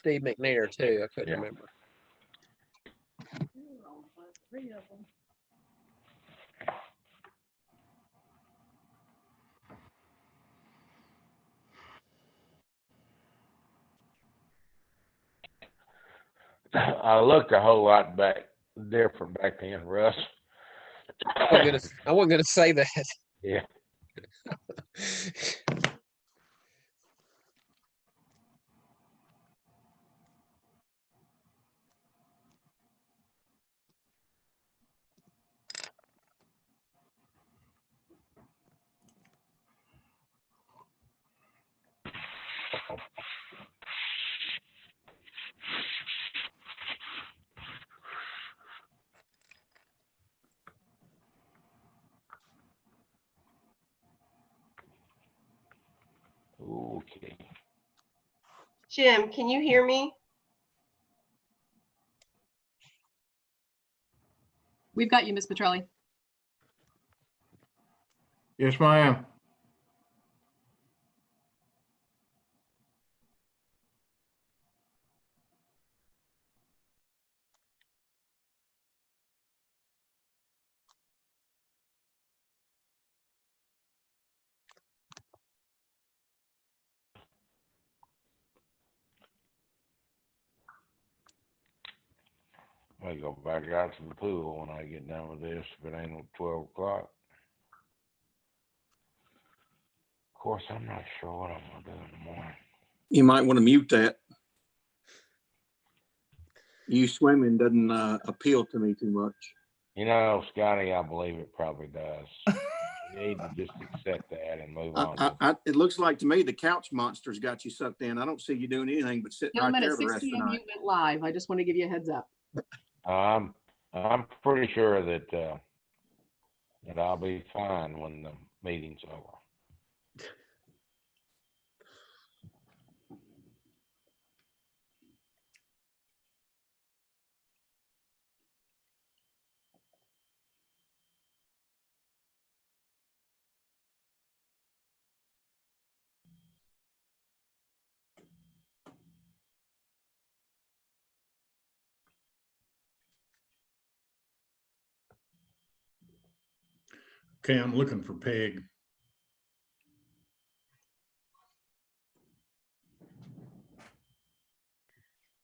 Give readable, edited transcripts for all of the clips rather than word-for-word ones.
Steve McNair too. I couldn't Yeah. remember. I looked a whole lot different back then, Russ. I wasn't gonna say that. Yeah. Okay. Jim, can you hear me? We've got you, Miss Petrelli. Yes, ma'am. I go back out to the pool when I get done with this, if it ain't on 12 o'clock. Of course, I'm not sure what I'm gonna do in the morning. You might want to mute that. You swimming doesn't appeal to me too much. You know, Scotty, I believe it probably does. You need to just accept that and move on. It looks like to me the couch monster's got you sucked in. I don't see you doing anything but sitting right Gentlemen, there at the 6 rest of the p.m. night. you went live. I just want to give you a heads up. I'm pretty sure that I'll be fine when the meeting's over. Okay, I'm looking for Peg.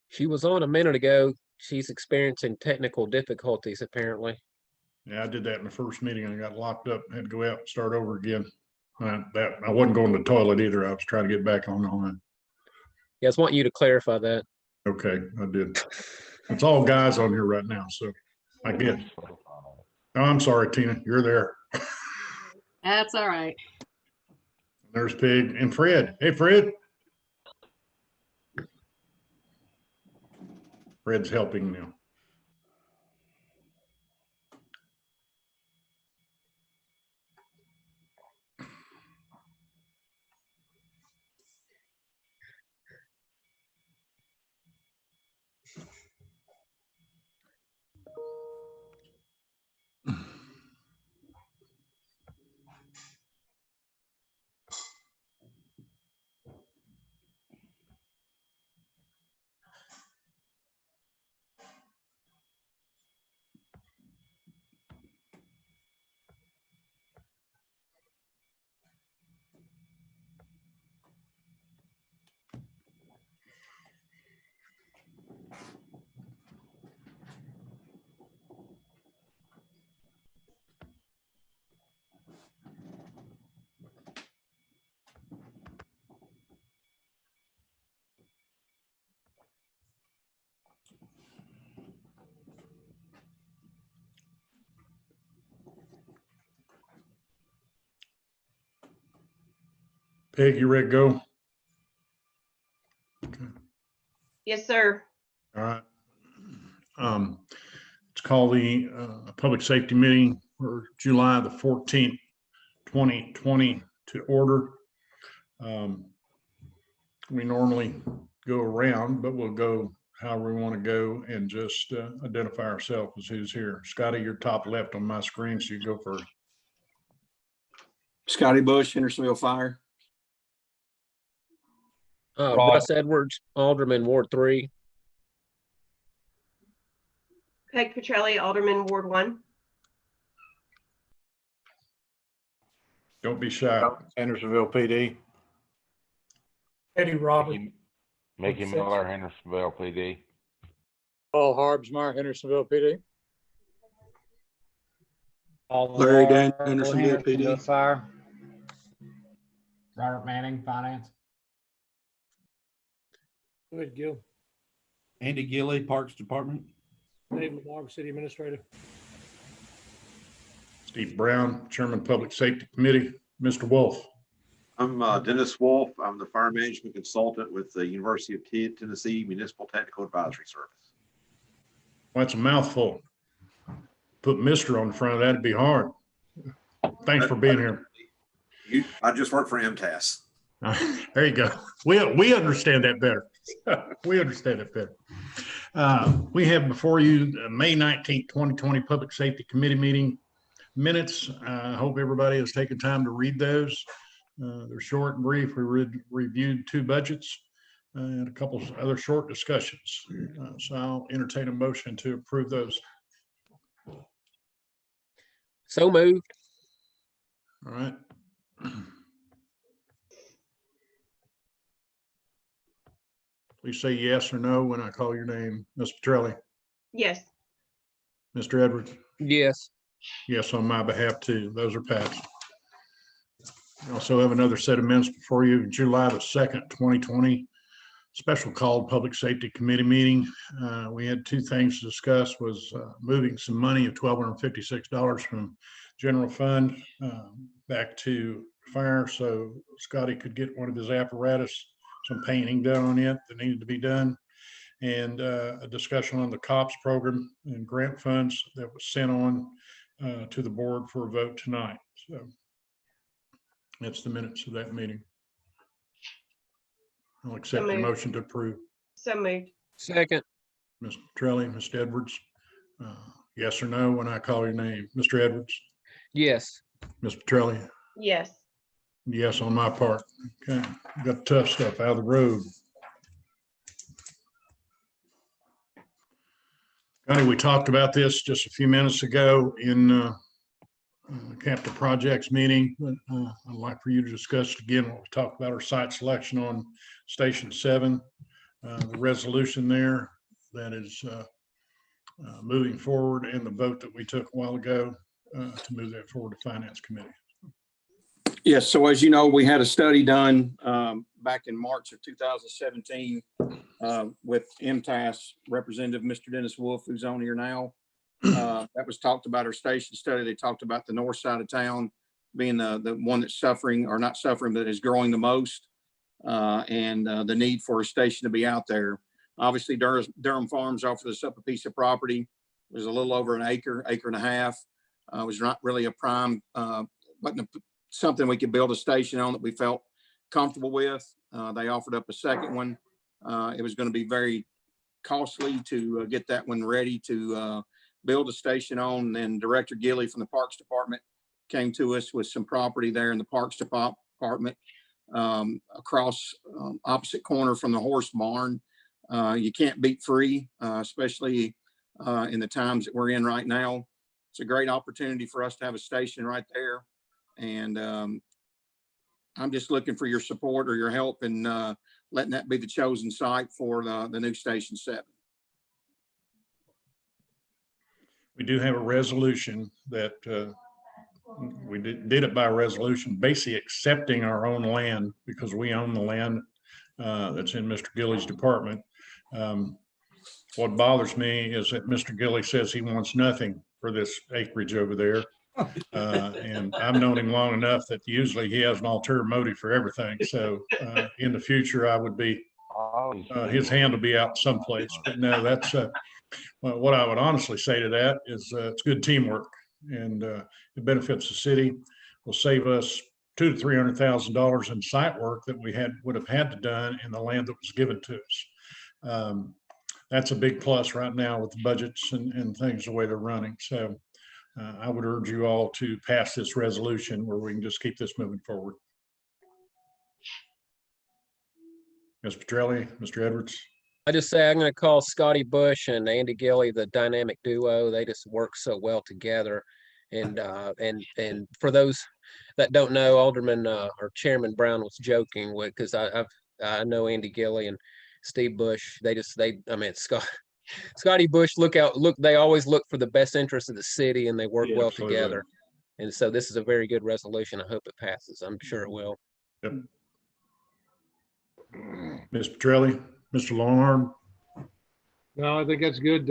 She was on a minute ago. She's experiencing technical difficulties apparently. Yeah, I did that in the first meeting and I got locked up, had to go out and start over again. I wasn't going to the toilet either. I was trying to get back online. Yeah, I just want you to clarify that. Okay, I did. It's all guys on here right now, so I get. Oh, I'm sorry, Tina, you're there. That's all right. There's Peg and Fred. Hey, Fred. Fred's helping now. Peg, you ready to go? Yes, sir. All right. Let's call the public safety meeting for July the 14th, 2020 to order. We normally go around, but we'll go however we want to go and just identify ourselves as who's here. Scotty, you're top left on my screen, so you go first. Scotty Bush, Hendersonville Fire. Rod. Russ Edwards, Alderman, Ward 3. Peg Petrelli, Alderman, Ward 1. Don't be shy. Hendersonville PD. Eddie Roberts. Mickey Six. Miller, Hendersonville PD. Paul Harbsmeyer, Hendersonville PD. Larry Dan, Hendersonville PD. Fire. Robert Manning, Finance. Hood Gill. Andy Gilly, Parks Department. Dave LeBlanc, City Administrator. Steve Brown, Chairman, Public Safety Committee. Mr. Wolf. I'm Dennis Wolf. I'm the fire management consultant with the University of Tennessee Municipal Technical Advisory Service. Well, that's a mouthful. Put Mr. on the front of that, it'd be hard. Thanks for being here. I just work for MTAS. There you go. We understand that better. We understand it better. We have before you May 19th, 2020 Public Safety Committee meeting minutes. I hope everybody has taken time to read those. They're short and brief. We reviewed 2 budgets and a couple of other short discussions. So I'll entertain a motion to approve those. So moved. All right. Please say yes or no when I call your name. Ms. Petrelli, Yes. Mr. Edwards. Yes. Yes, on my behalf too. Those are passed. We also have another set of minutes before you, July the 2nd, 2020. Special called Public Safety Committee meeting. We had 2 things to discuss, was moving some money of $1,256 from general fund back to fire so Scotty could get one of his apparatus, some painting done on it that needed to be done, and a discussion on the COPS program and grant funds that was sent on to the board for a vote tonight. So that's the minutes of that meeting. I'll accept the moved. motion to approve. So moved. Second. Ms. Petrelli, Mr. Edwards, yes or no when I call your name. Mr. Edwards, Yes. Ms. Petrelli, Yes. yes on my part. Okay, we got tough stuff out of the road. Connie, we talked about this just a few minutes ago in capital projects meeting, but I'd like for you to discuss it again what we talked about, our site selection on Station 7, the resolution there that is moving forward, and the vote that we took a while ago to move that forward to Finance Committee. Yes, so as you know, we had a study done back in March of 2017 with MTAS Representative Mr. Dennis Wolf, who's on here now. That was talked about our station study. They talked about the north side of town being the one that's suffering, or not suffering, but is growing the most, and the need for a station to be out there. Obviously, Durham Farms offered us up a piece of property. It was a little over an acre and a half. It was not really a prime, but something we could build a station on that we felt comfortable with. They offered up a second one. It was going to be very costly to get that one ready to build a station on. And then Director Gilly from the Parks Department came to us with some property there in the Parks Department across opposite corner from the horse barn. You can't beat free, especially in the times that we're in right now. It's a great opportunity for us to have a station right there. And I'm just looking for your support or your help in letting that be the chosen site for the new Station 7. We do have a resolution that we did it by resolution, basically accepting our own land because we own the land that's in Mr. Gilly's department. What bothers me is that Mr. Gilly says he wants nothing for this acreage over there. And I've known him long enough that usually he has an ulterior motive for everything. So in the future, I would be, his hand will be out someplace. But no, that's well, what I would honestly say to that is it's good teamwork, and it benefits the city. Will save us $200,000 to $300,000 in site work that we would have had to done in the land that was given to us. That's a big plus right now with the budgets and things the way they're running. So I would urge you all to pass this resolution where we can just keep this moving forward. Ms. Petrelli, Mr. Edwards. I just say I'm gonna call Scotty Bush and Andy Gilly the dynamic duo. They just work so well together. And for those that don't know, Alderman or Chairman Brown was joking with, because I know Andy Gilly and Steve Bush. I mean, Scotty Bush, they always look for the best interest of the city, and they work Yeah, well absolutely. together. And so this is a very good resolution. I hope it passes. I'm sure it will. Yep. Ms. Petrelli, Mr. Longhorn. No, I think that's good.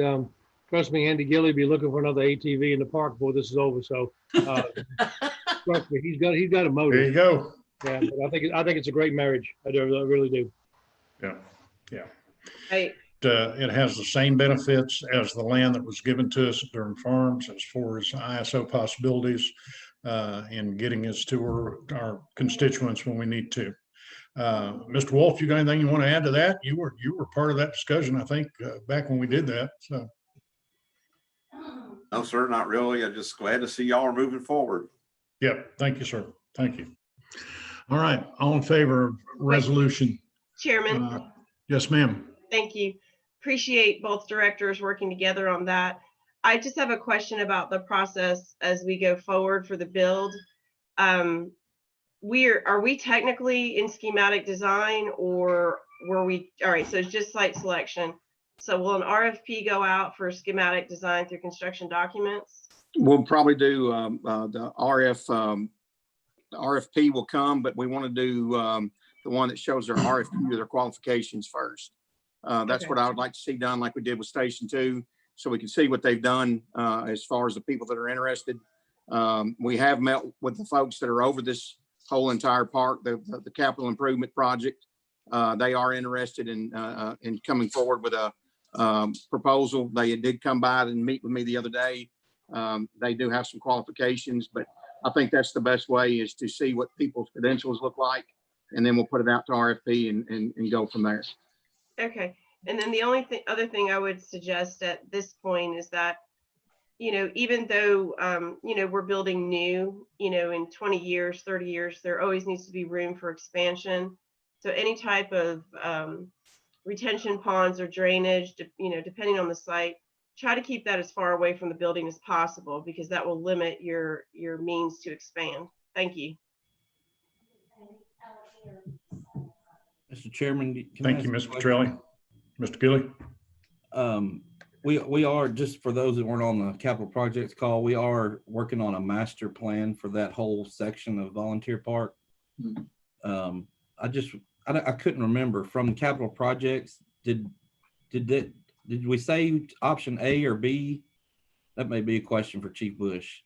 Trust me, Andy Gilly be looking for another ATV in the park before this is over. So trust me, he's got a There you motive. go. Yeah, but I think it's a great marriage. I really do. Yeah. I It has the same benefits as the land that was given to us at Durham Farms as far as ISO possibilities in getting us to our constituents when we need to. Mr. Wolf, you got anything you want to add to that? You were part of that discussion, I think, back when we did that. So, No, sir, not really. I'm just glad to see y'all are moving forward. yep. Thank you, sir. Thank you. All right. All in favor of resolution? Chairman, Yes, ma'am. thank you. Appreciate both directors working together on that. I just have a question about the process as we go forward for the build. Are we technically in schematic design, or all right, so it's just site selection. So will an RFP go out for schematic design through construction documents? We'll probably do the RFP will come, but we want to do the one that shows their RFQ, their qualifications first. That's Okay. what I would like to see done, like we did with Station 2, so we can see what they've done as far as the people that are interested. We have met with the folks that are over this whole entire park, the capital improvement project. They are interested in coming forward with a proposal. They did come by and meet with me the other day. They do have some qualifications, but I think that's the best way, is to see what people's credentials look like, and then we'll put it out to RFP and go from there. Okay, and then the only other thing I would suggest at this point is that, even though, we're building new, in 20 years, 30 years, there always needs to be room for expansion. So any type of retention ponds or drainage, depending on the site, try to keep that as far away from the building as possible, because that will limit your means to expand. Thank you. Mr. Chairman. can I Thank ask you, a Ms. question? Petrelli. Mr. Gilly. We are, just for those that weren't on the capital projects call, we are working on a master plan for that whole section of Volunteer Park. I couldn't remember from the capital projects. Did we say option A or B? That may be a question for Chief Bush.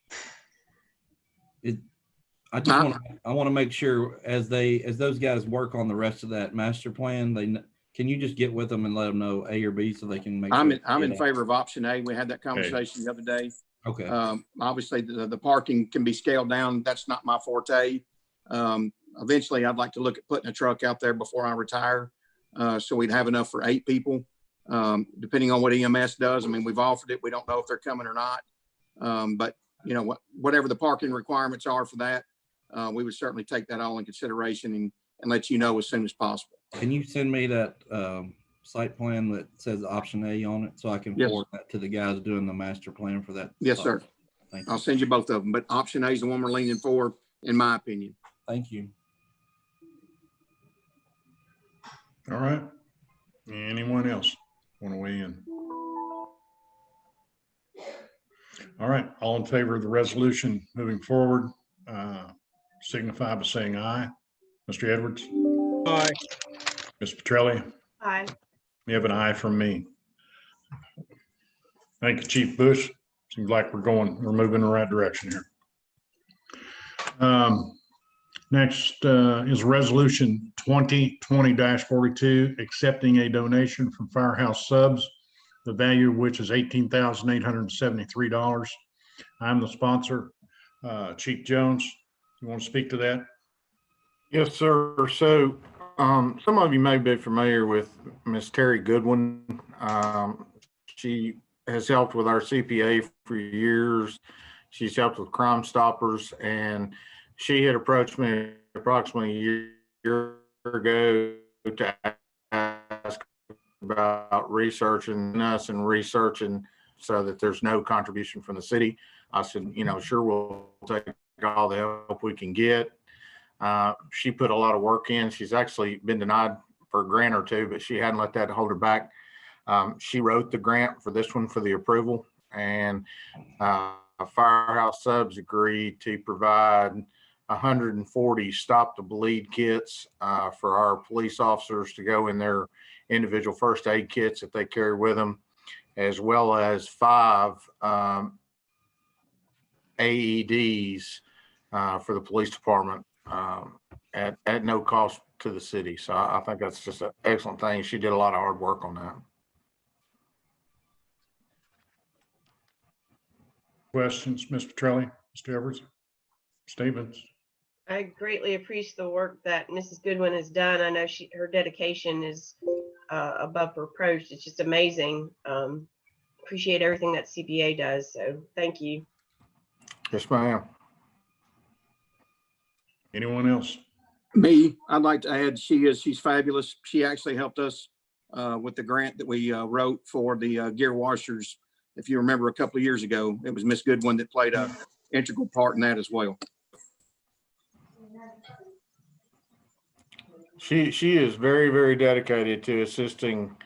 I want to make sure as those guys work on the rest of that master plan, can you just get with them and let them know A or B so they can make sure? I'm in favor of option A. We had that conversation the other day. Okay. Obviously, the parking can be scaled down. That's not my forte. Eventually, I'd like to look at putting a truck out there before I retire, so we'd have enough for 8 people. Depending on what EMS does, I mean, we've offered it. We don't know if they're coming or not. But whatever the parking requirements are for that, we would certainly take that all in consideration and let you know as soon as possible. Can you send me that site plan that says option A on it so I can Yes. forward that to the guys doing the master plan for that? Yes, site? sir. Thank you. I'll send you both of them, but option A is the one we're leaning for, in my opinion. Thank you. All right. Anyone else want to weigh in? All right. All in favor of the resolution moving forward, signify by saying aye. Mr. Edwards? Aye. Ms. Petrelli? Aye. You have an aye from me. Thank you, Chief Bush. Seems like we're moving in the right direction here. Next is resolution 2020-42, accepting a donation from Firehouse Subs, the value of which is $18,873. I'm the sponsor. Chief Jones, you want to speak to that? Yes, sir. So some of you may be familiar with Miss Terry Goodwin. She has helped with our CPA for years. She's helped with Crime Stoppers, and she had approached me approximately a year ago to about researching us and researching so that there's no contribution from the city. I said, sure, we'll take all the help we can get. She put a lot of work in. She's actually been denied for a grant or two, but she hadn't let that hold her back. She wrote the grant for this one for the approval, and Firehouse Subs agreed to provide 140 stop the bleed kits for our police officers to go in their individual first aid kits that they carry with them, as well as 5 AEDs for the police department at no cost to the city. So I think that's just an excellent thing. She did a lot of hard work on that. Questions, Ms. Petrelli, Mr. Edwards, statements? I greatly appreciate the work that Mrs. Goodwin has done. I know her dedication is above reproach. It's just amazing. Appreciate everything that CPA does. So thank you. Yes, ma'am. Anyone else? Me, I'd like to add, she's fabulous. She actually helped us with the grant that we wrote for the gear washers. If you remember a couple of years ago, it was Miss Goodwin that played an integral part in that as well. She is very, very dedicated to assisting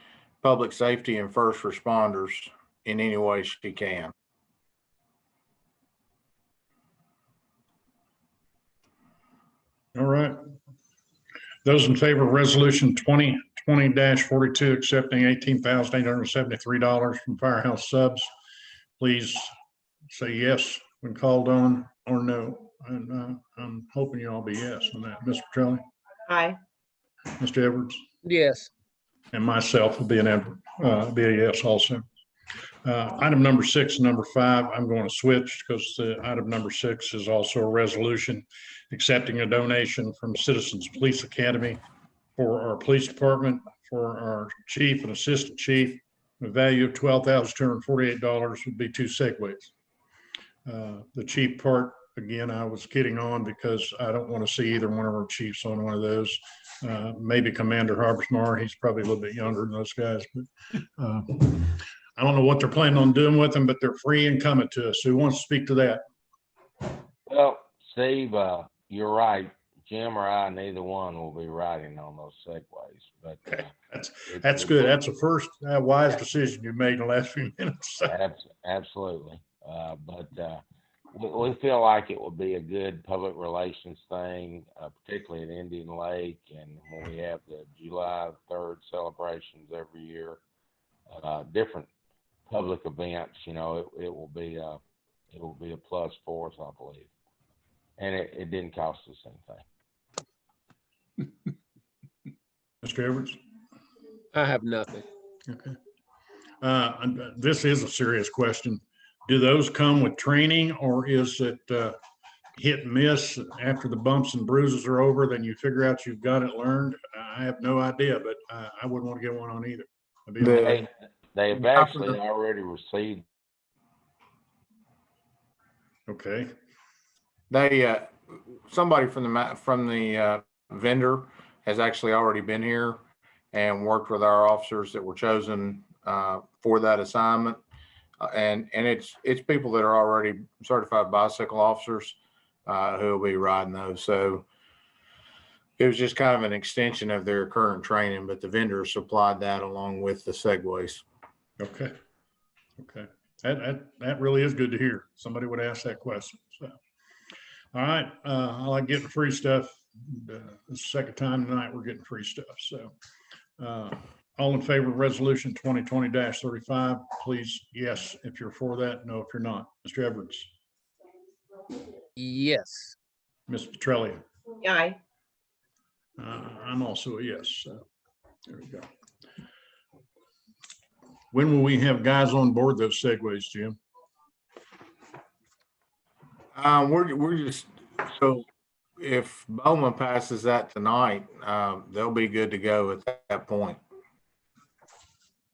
public safety and first responders in any way she can. All right. Those in favor of resolution 2020-42, accepting $18,873 from Firehouse Subs, please say yes when called on, or no. And I'm hoping you all be yes on that. Mr. Petrelli, Aye. Mr. Edwards, Yes. and myself will be be a yes also. Item number 6 and number 5, I'm going to switch because item number 6 is also a resolution accepting a donation from Citizens Police Academy for our police department, for our chief and assistant chief. The value of $12,248 would be 2 Segways. The chief part, again, I was kidding on because I don't want to see either one of our chiefs on one of those. Maybe Commander Harbismar, he's probably a little bit younger than those guys, but I don't know what they're planning on doing with them, but they're free and coming to us. Who wants to speak to that? Well, Steve, you're right. Jim or I, neither one will be riding on those Segways, but That's good. That's the first wise decision you made in the last few minutes. Absolutely. But we feel like it would be a good public relations thing, particularly at Indian Lake, and when we have the July 3rd celebrations every year, different public events, it will be a plus for us, I believe. And it didn't cost us anything. Mr. Edwards? I have nothing. Okay. This is a serious question. Do those come with training, or is it hit and miss after the bumps and bruises are over, then you figure out you've got it learned? I have no idea, but I wouldn't want to get one on either. They've actually already received. Okay. They somebody from the vendor has actually already been here and worked with our officers that were chosen for that assignment, and it's people that are already certified bicycle officers who will be riding those. So it was just kind of an extension of their current training, but the vendor supplied that along with the Segways. Okay. Okay. That really is good to hear. Somebody would ask that question. So, all right. I like getting free stuff. This is the second time tonight we're getting free stuff. So, all in favor of resolution 2020-35, please yes if you're for that, no if you're not. Mr. Edwards? Yes. Ms. Petrelli? Aye. I'm also a yes. So there we go. When will we have guys on board those Segways, Jim? We're just, so if Bowman passes that tonight, they'll be good to go at that point.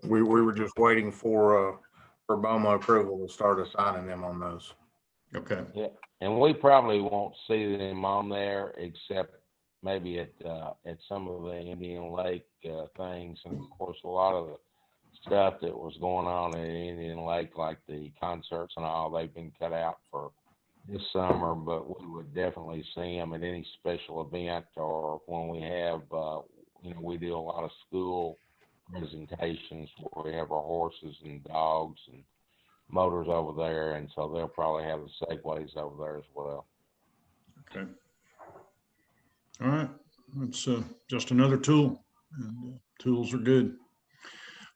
We were just waiting for Bowman approval to start assigning them on those. Okay. Yeah, and we probably won't see them on there except maybe at some of the Indian Lake things, and of course a lot of the stuff that was going on in Indian Lake, like the concerts and all, they've been cut out for this summer, but we would definitely see them at any special event, or when we have, we do a lot of school presentations where we have our horses and dogs and motors over there, and so they'll probably have the segways over there as well. Okay. All right. It's just another tool, and tools are good.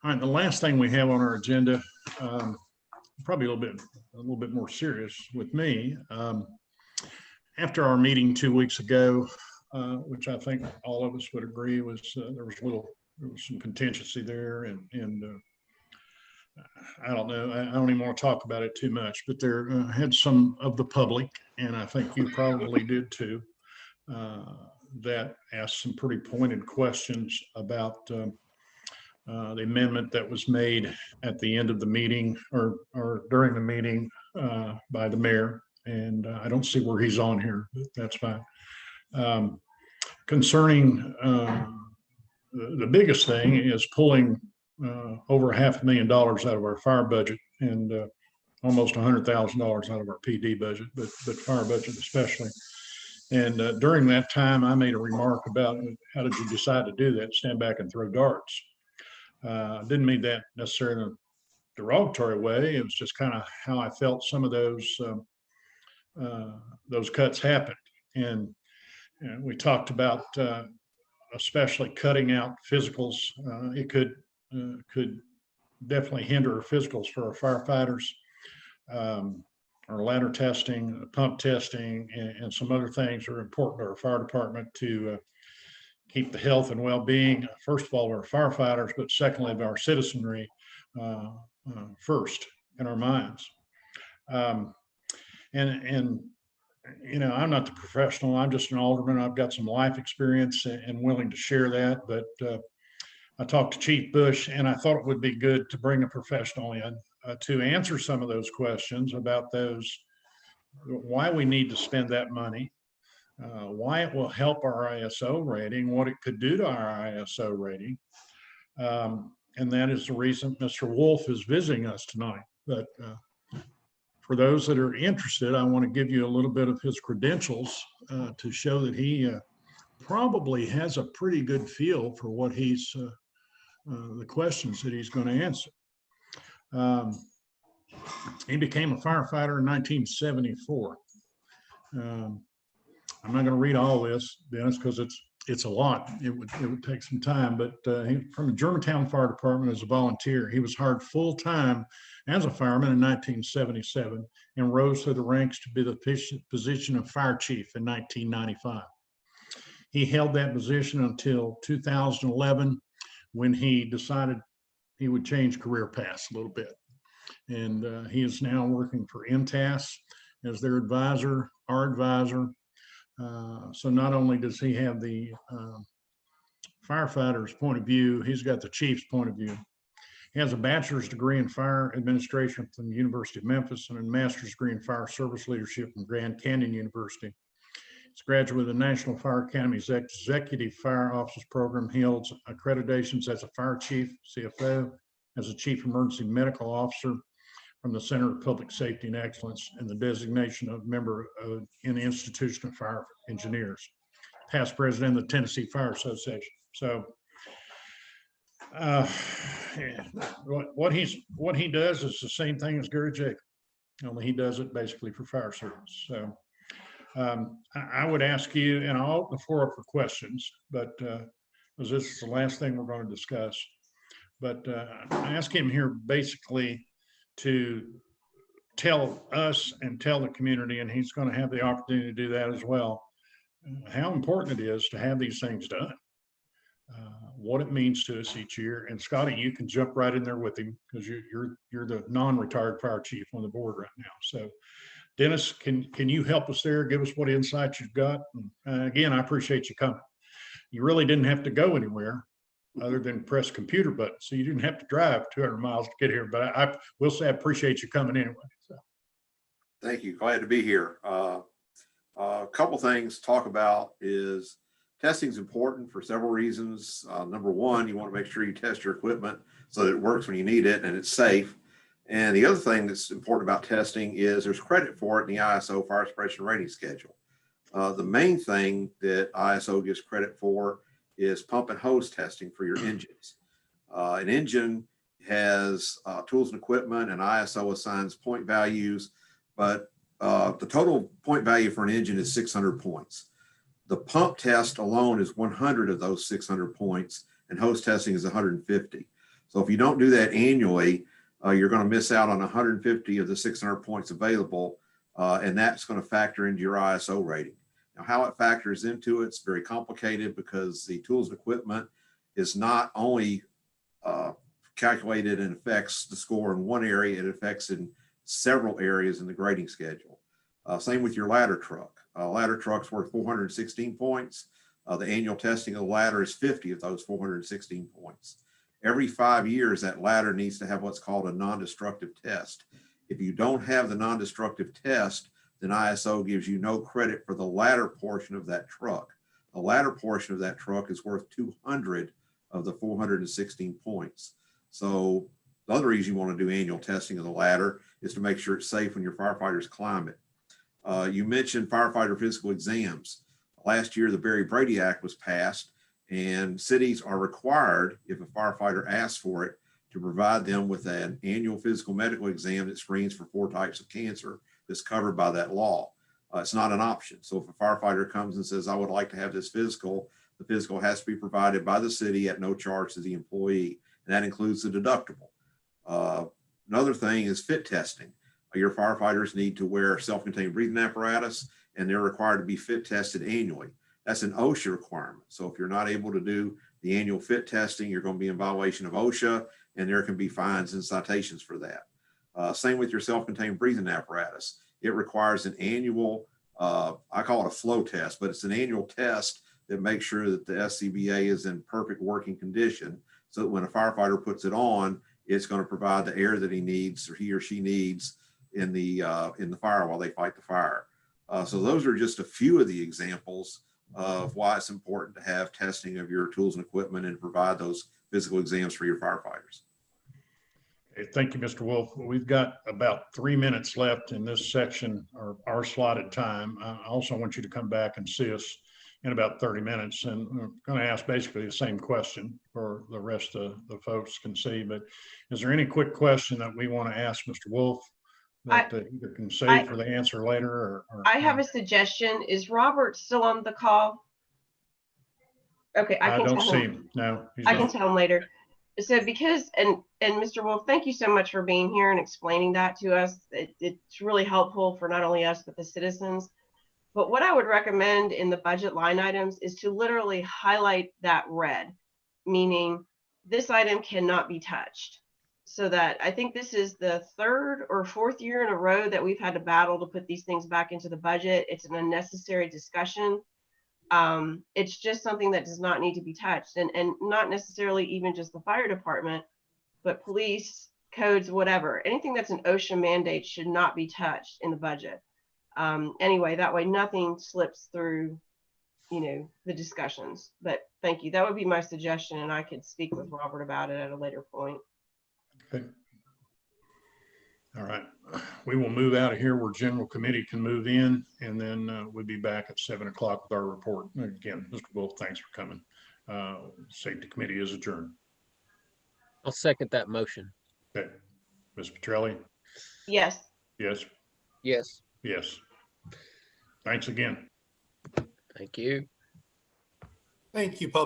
All right. The last thing we have on our agenda, probably a little bit more serious with me. After our meeting 2 weeks ago, which I think all of us would agree was there was some contingency there, and I don't know, I don't even want to talk about it too much, but there had some of the public, and I think you probably did too, that asked some pretty pointed questions about the amendment that was made at the end of the meeting, or during the meeting, by the mayor. And I don't see where he's on here, but that's fine. Concerning the biggest thing is pulling over $500,000 out of our fire budget, and almost $100,000 out of our PD budget, but fire budget especially. And during that time, I made a remark about, how did you decide to do that? Stand back and throw darts. Didn't mean that necessarily in a derogatory way. It was just kind of how I felt some of those cuts happened. And we talked about especially cutting out physicals. It could definitely hinder physicals for our firefighters. Our ladder testing, pump testing, and some other things are important to our fire department to keep the health and well-being, first of all, of our firefighters, but secondly, of our citizenry first in our minds. And I'm not the professional. I'm just an alderman. I've got some life experience and willing to share that. But I talked to Chief Bush, and I thought it would be good to bring a professional in to answer some of those questions about why we need to spend that money, why it will help our ISO rating, what it could do to our ISO rating. And that is the reason Mr. Wolf is visiting us tonight. But for those that are interested, I want to give you a little bit of his credentials to show that he probably has a pretty good feel for what the questions that he's going to answer. He became a firefighter in 1974. I'm not going to read all this, Dennis, because it's a lot. It would take some time, but from the Germantown Fire Department as a volunteer. He was hired full-time as a fireman in 1977 and rose through the ranks to be the position of fire chief in 1995. He held that position until 2011, when he decided he would change career paths a little bit. And he is now working for MTAS as their advisor, our advisor. So not only does he have the firefighter's point of view, he's got the chief's point of view. He has a bachelor's degree in fire administration from the University of Memphis and a master's degree in fire service leadership from Grand Canyon University. He's a graduate of the National Fire Academy's Executive Fire Officers Program. He holds accreditations as a fire chief, CFO, as a chief emergency medical officer from the Center of Public Safety and Excellence, and the designation of member in the Institution of Fire Engineers, past president of the Tennessee Fire Association. So what he does is the same thing as Gary Jacob, only he does it basically for fire service. So I would ask you, and I'll open the floor up for questions, but because this is the last thing we're going to discuss, but I ask him here basically to tell us and tell the community, and he's going to have the opportunity to do that as well, how important it is to have these things done, what it means to us each year. And Scotty, you can jump right in there with him, because you're the non-retired fire chief on the board right now. So Dennis, can you help us there? Give us what insights you've got. And again, I appreciate you coming. You really didn't have to go anywhere other than press computer button. So you didn't have to drive 200 miles to get here, but I will say I appreciate you coming anyway. So. Thank you. Glad to be here. A couple things to talk about is Testing is important for several reasons. Number one, you want to make sure you test your equipment so that it works when you need it and it's safe. And the other thing that's important about testing is there's credit for it in the ISO fire suppression rating schedule. The main thing that ISO gives credit for is pump and hose testing for your engines. An engine has tools and equipment, and ISO assigns point values, but the total point value for an engine is 600 points. The pump test alone is 100 of those 600 points, and hose testing is 150. So if you don't do that annually, you're going to miss out on 150 of the 600 points available, and that's going to factor into your ISO rating. Now, how it factors into it's very complicated because the tools and equipment is not only calculated and affects the score in one area, it affects in several areas in the grading schedule. Same with your ladder truck. Ladder truck's worth 416 points. The annual testing of the ladder is 50 of those 416 points. Every 5 years, that ladder needs to have what's called a non-destructive test. If you don't have the non-destructive test, then ISO gives you no credit for the ladder portion of that truck. The ladder portion of that truck is worth 200 of the 416 points. So the other reason you want to do annual testing of the ladder is to make sure it's safe when your firefighters climb it. You mentioned firefighter physical exams. Last year, the Barry Brady Act was passed, and cities are required, if a firefighter asks for it, to provide them with an annual physical medical exam that screens for 4 types of cancer that's covered by that law. It's not an option. So if a firefighter comes and says, I would like to have this physical, the physical has to be provided by the city at no charge to the employee, and that includes the deductible. Another thing is fit testing. Your firefighters need to wear self-contained breathing apparatus, and they're required to be fit tested annually. That's an OSHA requirement. So if you're not able to do the annual fit testing, you're going to be in violation of OSHA, and there can be fines and citations for that. Same with your self-contained breathing apparatus. It requires an annual, I call it a flow test, but it's an annual test that makes sure that the SCBA is in perfect working condition, so that when a firefighter puts it on, it's going to provide the air that he needs or he or she needs in the fire while they fight the fire. So those are just a few of the examples of why it's important to have testing of your tools and equipment and provide those physical exams for your firefighters. Okay, thank you, Mr. Wolf. We've got about 3 minutes left in this section, or our slotted time. I also want you to come back and see us in about 30 minutes. And I'm going to ask basically the same question for the rest of the folks can see, but is there any quick question that we want to ask Mr. Wolf that you can save for the answer later? Or I have a suggestion. Is Robert still on the call? Okay, I can don't tell see him. him. No, he's I can not. tell him later. So because, and Mr. Wolf, thank you so much for being here and explaining that to us. It's really helpful for not only us, but the citizens. But what I would recommend in the budget line items is to literally highlight that red, meaning this item cannot be touched. So that I think this is the 3rd or 4th year in a row that we've had to battle to put these things back into the budget. It's an unnecessary discussion. It's just something that does not need to be touched, and not necessarily even just the fire department, but police, codes, whatever. Anything that's an OSHA mandate should not be touched in the budget. Anyway, that way nothing slips through, the discussions. But thank you. That would be my suggestion, and I could speak with Robert about it at a later point. Okay. All right. We will move out of here where general committee can move in, and then we'll be back at 7 o'clock with our report. Again, Mr. Wolf, thanks for coming. Safety committee is adjourned. I'll second that motion. Okay. Ms. Petrelli? Yes. Yes. Yes, Yes. Thanks again. thank you. Thank you, Public